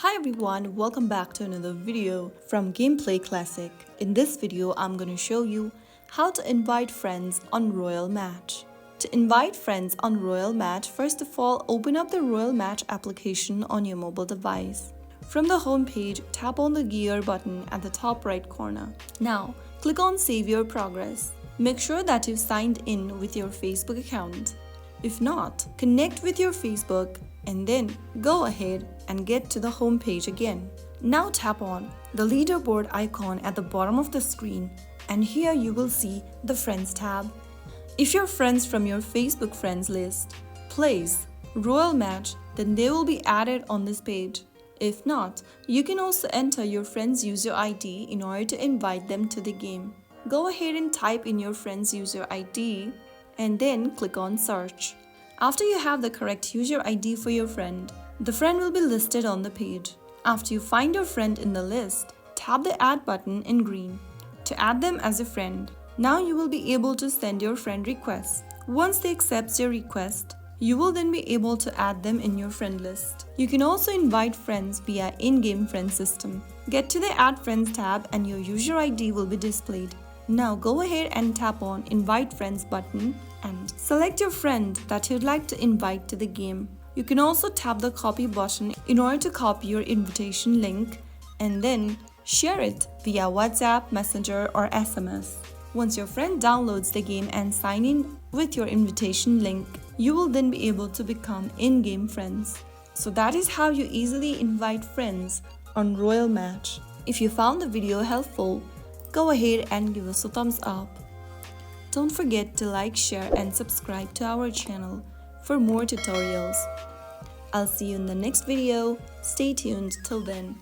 Hi everyone, welcome back to another video from Gameplay Classic. In this video, I'm going to show you how to invite friends on Royal Match. To invite friends on Royal Match, first of all, open up the Royal Match application on your mobile device. From the home page, tap on the gear button at the top right corner. Now, click on Save Your Progress. Make sure that you've signed in with your Facebook account. If not, connect with your Facebook and then go ahead and get to the home page again. Now tap on the leaderboard icon at the bottom of the screen and here you will see the Friends tab. If your friends from your Facebook friends list plays Royal Match, then they will be added on this page. If not, you can also enter your friend's user ID in order to invite them to the game. Go ahead and type in your friend's user ID and then click on Search. After you have the correct user ID for your friend, the friend will be listed on the page. After you find your friend in the list, tap the Add button in green to add them as a friend. Now you will be able to send your friend requests. Once they accept your request, you will then be able to add them in your friend list. You can also invite friends via in-game friend system. Get to the Add Friends tab and your user ID will be displayed. Now go ahead and tap on Invite Friends button and select your friend that you'd like to invite to the game. You can also tap the copy button in order to copy your invitation link and then share it via WhatsApp, Messenger or SMS. Once your friend downloads the game and sign in with your invitation link, you will then be able to become in-game friends. So that is how you easily invite friends on Royal Match. If you found the video helpful, go ahead and give us a thumbs up. Don't forget to like, share and subscribe to our channel for more tutorials. I'll see you in the next video. Stay tuned till then.